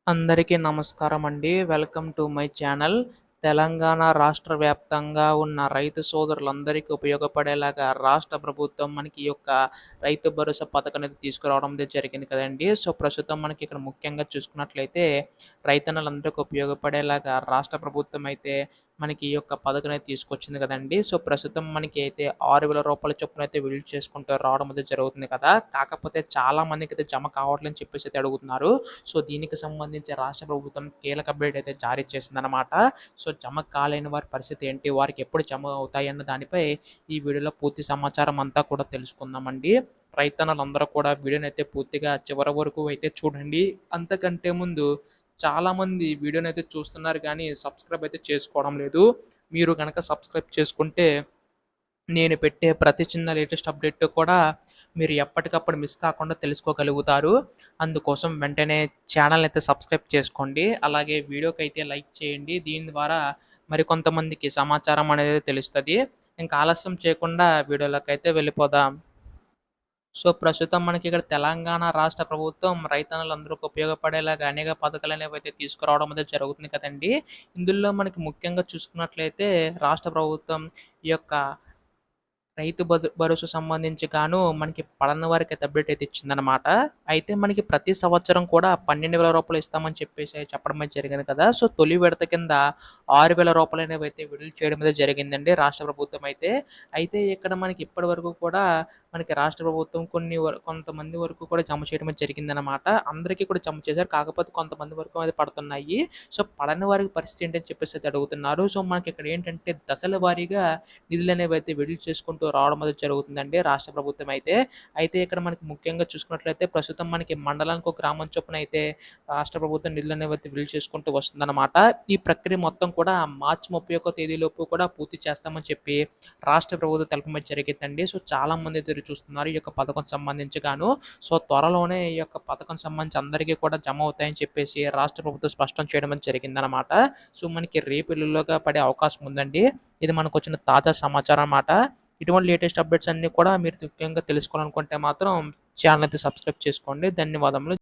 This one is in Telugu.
అందరికీ నమస్కారం అండి. Welcome to my channel. Telangana రాష్ట్ర వ్యాప్తంగా ఉన్న రైతు సోదరులందరికీ ఉపయోగపడేలాగా రాష్ట్ర ప్రభుత్వం మనకి ఈ యొక్క రైతు భరోసా పథకం అనేది తీసుకురావడం అనేది జరిగింది కదండీ. సో, ప్రస్తుతం మనకి ఇక్కడ ముఖ్యంగా చూసుకున్నట్లయితే రైతన్నలందరికీ ఉపయోగపడేలాగా రాష్ట్ర ప్రభుత్వం అయితే మనకి ఈ యొక్క పథకం అనేది తీసుకొచ్చింది కదండీ. సో, ప్రస్తుతం మనకి అయితే రూ. 6,000 చొప్పున అయితే విడుదల చేసుకుంటూ రావడం అయితే జరుగుతుంది కదా! కాకపోతే చాలా మందికైతే జమ కావట్లేదని చెప్పేసి అయితే అడుగుతున్నారు. సో, దీనికి సంబంధించి రాష్ట్ర ప్రభుత్వం కీలక అప్డేట్ అయితే జారీ చేసిందనమాట. సో, జమ కాలేని వారి పరిస్థితి ఏంటి? వారికి ఎప్పుడు జమ అవుతాయన్న దానిపై ఈ వీడియోలో పూర్తి సమాచారం అంతా కూడా తెలుసుకుందామండి. రైతన్నలందరూ కూడా వీడియోనైతే పూర్తిగా చివరి వరకు అయితే చూడండి. అంతకంటే ముందు చాలామంది వీడియోనైతే చూస్తున్నారు కానీ సబ్స్క్రైబ్ అయితే చేసుకోవడం లేదు. మీరు గనక సబ్స్క్రైబ్ చేసుకుంటే నేను పెట్టే ప్రతి చిన్న లేటెస్ట్ అప్డేట్ కూడా మీరు ఎప్పటికప్పుడు మిస్ కాకుండా తెలుసుకోగలుగుతారు. అందుకోసం వెంటనే ఛానల్‌ని అయితే సబ్స్క్రైబ్ చేసుకోండి. అలాగే వీడియోకైతే లైక్ చేయండి. దీని ద్వారా మరికొంతమందికి సమాచారం అనేది తెలుస్తది. ఇంకా ఆలస్యం చేయకుండా వీడియోలోకైతే వెళ్ళిపోదాం. సో, ప్రస్తుతం మనకి ఇక్కడ తెలంగాణ రాష్ట్ర ప్రభుత్వం రైతన్నలందరికి ఉపయోగపడేలాగా అనేక పథకాలనేవైతే తీసుకురావడం అనేది జరుగుతుంది కదండీ! ఇందులో మనకి ముఖ్యంగా చూసుకున్నట్లయితే రాష్ట్ర ప్రభుత్వం ఈ యొక్క రైతు భరోసా సంబంధించి గాను మనకి పడని వారికైతే అప్డేట్ అయితే ఇచ్చిందనమాట. అయితే మనకి ప్రతి సంవత్సరం కూడా రూ. 12,000 ఇస్తామని చెప్పేసి చెప్పడం అయితే జరిగింది కదా! సో, తొలి విడత కింద రూ. 6,000 అనేవైతే విడుదల చేయడం అయితే జరిగిందండి రాష్ట్ర ప్రభుత్వం అయితే. అయితే ఇక్కడ మనకి ఇప్పటి వరకు కూడా మనకి రాష్ట్ర ప్రభుత్వం కొంతమంది వరకు కూడా జమ చేయడం అయితే జరిగిందనమాట. అందరికీ కూడా జమ చేశారు. కాకపోతే కొంతమంది వరకు అది పడుతున్నాయి. సో, పడని వారికి పరిస్థితి ఏంటని చెప్పేసి అయితే అడుగుతున్నారు. సో, మనకి ఇక్కడ ఏంటంటే దశల వారీగా నిధులనేవైతే విడుదల చేసుకుంటూ రావడం అనేది జరుగుతుందండి రాష్ట్ర ప్రభుత్వం అయితే. అయితే ఇక్కడ మనకి ముఖ్యంగా చూసుకున్నట్లయితే ప్రస్తుతం మనకి మండలానికి ఒక గ్రామం చొప్పున అయితే రాష్ట్ర ప్రభుత్వం నిధులనేవైతే విడుదల చేసుకుంటూ వస్తుందన్నమాట. ఈ ప్రక్రియ మొత్తం కూడా మార్చి 31 తేదీలోపు కూడా పూర్తి చేస్తామని చెప్పి రాష్ట్ర ప్రభుత్వం తెలపడం జరిగిందండి. సో, చాలామంది ఎదురు చూస్తున్నారు ఈ యొక్క పథకం సంబంధించి గాను. సో, త్వరలోనే ఈ యొక్క పథకం సంబంధించి అందరికీ కూడా జమ అవుతాయని చెప్పేసి రాష్ట్ర ప్రభుత్వం స్పష్టం చేయడం అనేది జరిగిందనమాట. సో, మనకి రేపు ఎల్లుండిలోగా పడే అవకాశం ఉందండి. ఇది మనకొచ్చిన తాజా సమాచారం అన్నమాట. ఇటువంటి లేటెస్ట్ అప్డేట్స్ అన్నీ కూడా మీరు ముఖ్యంగా తెలుసుకోవాలనుకుంటే మాత్రం ఛానల్ అయితే సబ్స్క్రైబ్ చేసుకోండి. ధన్యవాదములు.